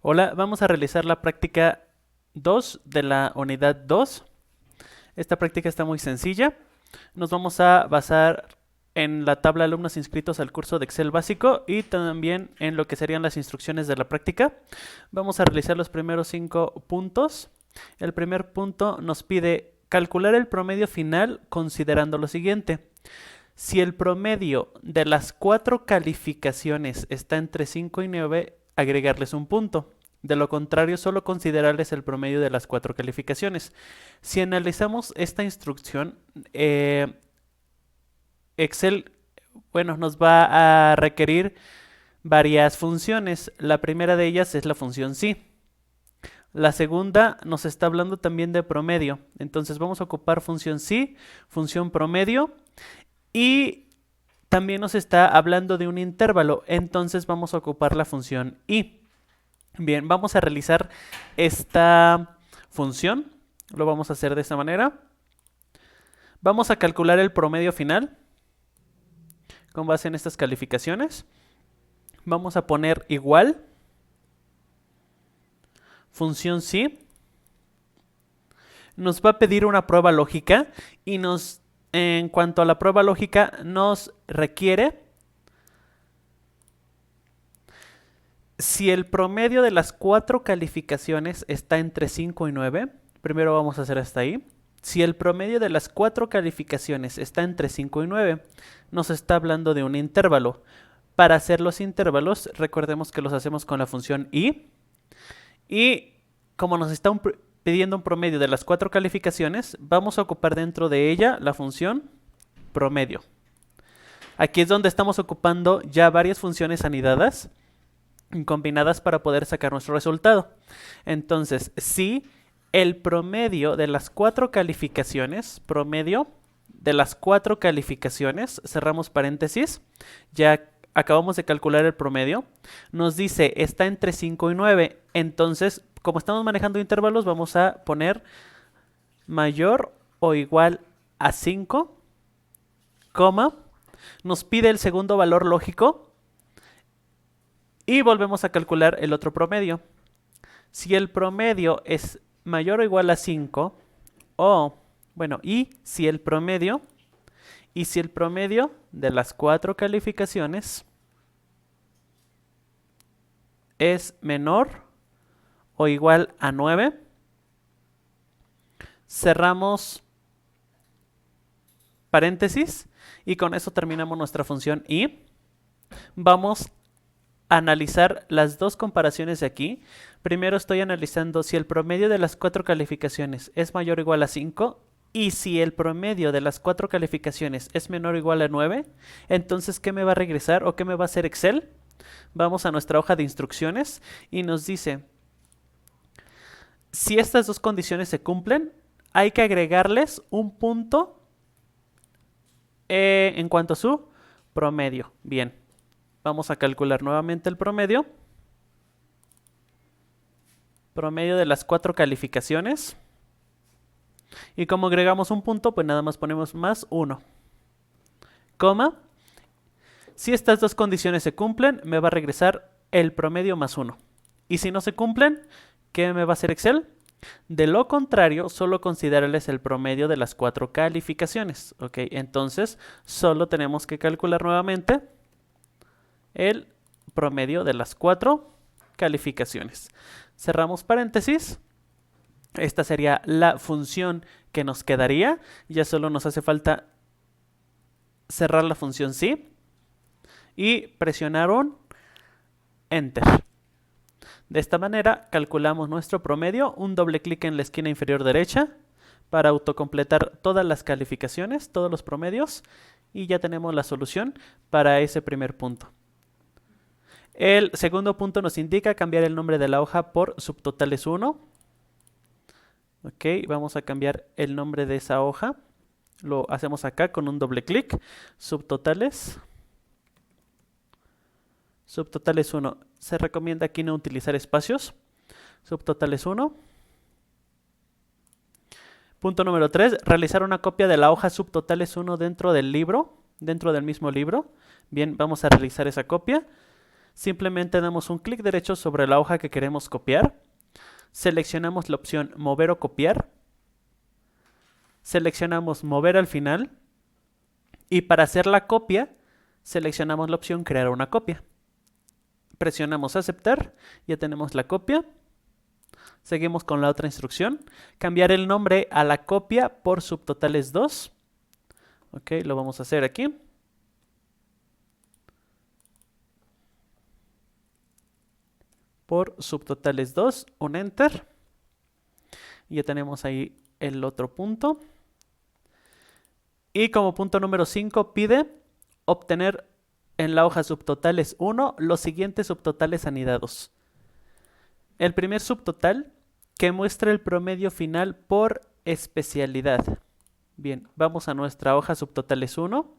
Hola, vamos a realizar la práctica 2 de la unidad 2. Esta práctica está muy sencilla. Nos vamos a basar en la tabla de alumnos inscritos al curso de Excel básico y también en lo que serían las instrucciones de la práctica. Vamos a realizar los primeros 5 puntos. El primer punto nos pide calcular el promedio final considerando lo siguiente. Si el promedio de las 4 calificaciones está entre 5 y 9, agregarles un punto. De lo contrario, solo considerarles el promedio de las 4 calificaciones. Si analizamos esta instrucción, Excel, nos va a requerir varias funciones. La primera de ellas es la función sí. La segunda nos está hablando también de promedio. Entonces vamos a ocupar función sí, función promedio y también nos está hablando de un intervalo. Entonces vamos a ocupar la función y. Bien, vamos a realizar esta función. Lo vamos a hacer de esta manera. Vamos a calcular el promedio final con base en estas calificaciones. Vamos a poner igual. Función sí. Nos va a pedir una prueba lógica y en cuanto a la prueba lógica nos requiere si el promedio de las 4 calificaciones está entre 5 y 9, primero vamos a hacer hasta ahí. Si el promedio de las 4 calificaciones está entre 5 y 9, nos está hablando de un intervalo. Para hacer los intervalos, recordemos que los hacemos con la función y. Y como nos está pidiendo un promedio de las 4 calificaciones, vamos a ocupar dentro de ella la función promedio. Aquí es donde estamos ocupando ya varias funciones anidadas combinadas para poder sacar nuestro resultado. Entonces, si el promedio de las 4 calificaciones, cerramos paréntesis, ya acabamos de calcular el promedio, nos dice está entre 5 y 9, entonces, como estamos manejando intervalos, vamos a poner mayor o igual a 5, nos pide el segundo valor lógico, y volvemos a calcular el otro promedio. Si el promedio es mayor o igual a 5, y si el promedio de las 4 calificaciones es menor o igual a 9, cerramos paréntesis y con eso terminamos nuestra función y. Vamos analizar las dos comparaciones de aquí. Primero estoy analizando si el promedio de las 4 calificaciones es mayor o igual a 5 y si el promedio de las 4 calificaciones es menor o igual a 9, entonces ¿qué me va a regresar o qué me va a hacer Excel? Vamos a nuestra hoja de instrucciones y nos dice si estas dos condiciones se cumplen, hay que agregarles un punto en cuanto a su promedio. Bien. Vamos a calcular nuevamente el promedio. Promedio de las 4 calificaciones. Y como agregamos un punto, pues nada más ponemos más 1. Coma. Si estas dos condiciones se cumplen, me va a regresar el promedio más 1. Y si no se cumplen, ¿qué me va a hacer Excel? De lo contrario, solo considerarles el promedio de las 4 calificaciones. ¿Ok? Entonces, solo tenemos que calcular nuevamente el promedio de las 4 calificaciones. Cerramos paréntesis. Esta sería la función que nos quedaría. Ya solo nos hace falta cerrar la función sí y presionar un Enter. De esta manera calculamos nuestro promedio, un doble clic en la esquina inferior derecha para autocompletar todas las calificaciones, todos los promedios, y ya tenemos la solución para ese primer punto. El segundo punto nos indica cambiar el nombre de la hoja por subtotales 1. Ok, vamos a cambiar el nombre de esa hoja. Lo hacemos acá con un doble clic. Subtotales. Subtotales 1. Se recomienda aquí no utilizar espacios. Subtotales 1. Punto número 3. Realizar una copia de la hoja subtotales 1 dentro del libro. dentro del mismo libro. Bien, vamos a realizar esa copia. Simplemente damos un clic derecho sobre la hoja que queremos copiar. Seleccionamos la opción mover o copiar. Seleccionamos mover al final. Y para hacer la copia, seleccionamos la opción crear una copia. Presionamos aceptar. Ya tenemos la copia. Seguimos con la otra instrucción. Cambiar el nombre a la copia por subtotales 2. Ok, lo vamos a hacer aquí. Por subtotales 2, un enter. Y ya tenemos ahí el otro punto. Y como punto número 5 pide obtener en la hoja subtotales 1 los siguientes subtotales anidados. El primer subtotal que muestra el promedio final por especialidad. Bien, vamos a nuestra hoja subtotales 1.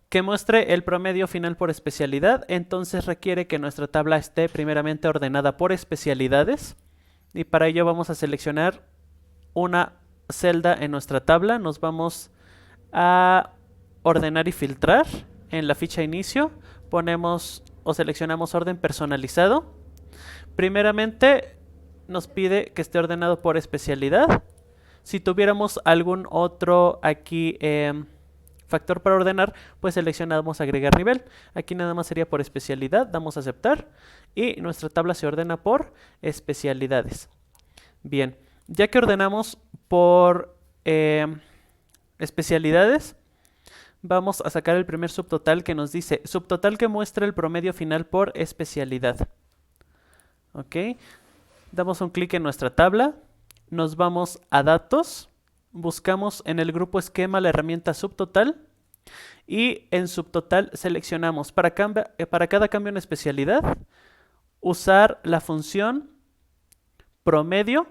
Que muestre el promedio final por especialidad, entonces requiere que nuestra tabla esté primeramente ordenada por especialidades. Y para ello vamos a seleccionar una celda en nuestra tabla. Nos vamos a ordenar y filtrar. En la ficha inicio ponemos o seleccionamos orden personalizado. Primeramente nos pide que esté ordenado por especialidad. Si tuviéramos algún otro aquí factor para ordenar, pues seleccionamos agregar nivel. Aquí nada más sería por especialidad, damos a aceptar y nuestra tabla se ordena por especialidades. Bien, ya que ordenamos por especialidades, vamos a sacar el primer subtotal que nos dice subtotal que muestra el promedio final por especialidad. Ok, damos un clic en nuestra tabla, nos vamos a datos, buscamos en el grupo esquema la herramienta subtotal y en subtotal seleccionamos para cada cambio en especialidad usar la función promedio,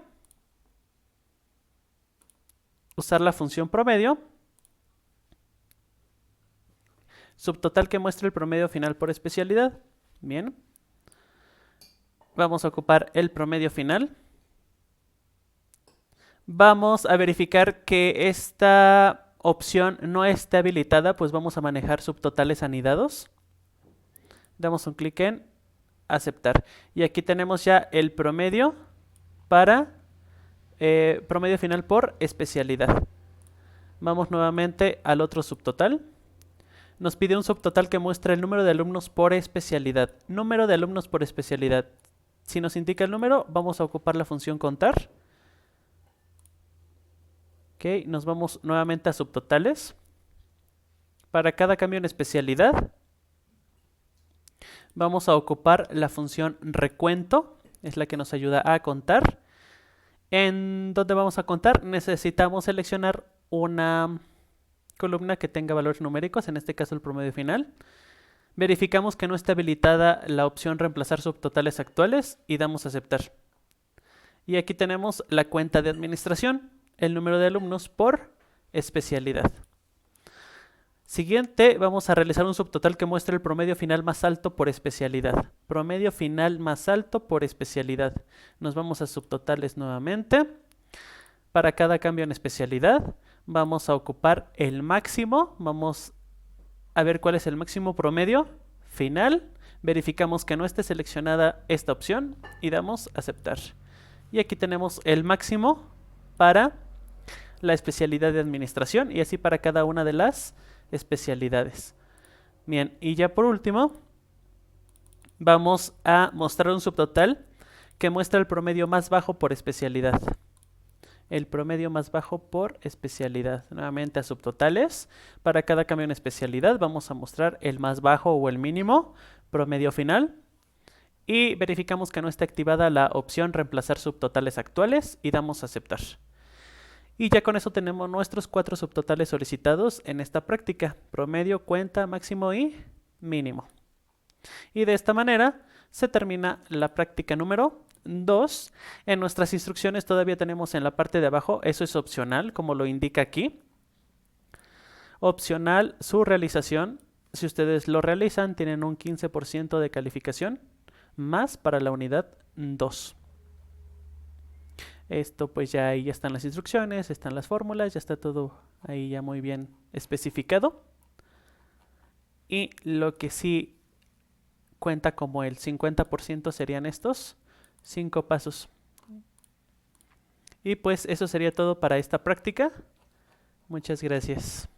subtotal que muestre el promedio final por especialidad. Bien, vamos a ocupar el promedio final. Vamos a verificar que esta opción no esté habilitada, pues vamos a manejar subtotales anidados. Damos un clic en aceptar. Y aquí tenemos ya el promedio para promedio final por especialidad. Vamos nuevamente al otro subtotal. Nos pide un subtotal que muestra el número de alumnos por especialidad. Número de alumnos por especialidad. Si nos indica el número, vamos a ocupar la función contar. Ok, nos vamos nuevamente a subtotales. Para cada cambio en especialidad, vamos a ocupar la función recuento. Es la que nos ayuda a contar. ¿En dónde vamos a contar? Necesitamos seleccionar una columna que tenga valores numéricos, en este caso el promedio final. Verificamos que no esté habilitada la opción reemplazar subtotales actuales y damos a aceptar. Y aquí tenemos la cuenta de administración, el número de alumnos por especialidad. Siguiente, vamos a realizar un subtotal que muestre el promedio final más alto por especialidad. Promedio final más alto por especialidad. Nos vamos a subtotales nuevamente. Para cada cambio en especialidad, vamos a ocupar el máximo. Vamos a ver cuál es el máximo promedio final. Verificamos que no esté seleccionada esta opción y damos a aceptar. Y aquí tenemos el máximo para la especialidad de administración y así para cada una de las especialidades. Bien, y ya por último vamos a mostrar un subtotal que muestra el promedio más bajo por especialidad. El promedio más bajo por especialidad. Nuevamente a subtotales. Para cada cambio en especialidad vamos a mostrar el más bajo o el mínimo promedio final. Y verificamos que no está activada la opción reemplazar subtotales actuales y damos a aceptar. Y ya con eso tenemos nuestros 4 subtotales solicitados en esta práctica. Promedio, cuenta, máximo y mínimo. Y de esta manera se termina la práctica número 2. En nuestras instrucciones todavía tenemos en la parte de abajo, eso es opcional, como lo indica aquí. Opcional su realización. Si ustedes lo realizan, tienen un 15% de calificación más para la unidad 2. Esto pues ya ahí ya están las instrucciones, están las fórmulas, ya está todo ahí ya muy bien especificado. Y lo que sí cuenta como el 50% serían estos 5 pasos. Y pues eso sería todo para esta práctica. Muchas gracias.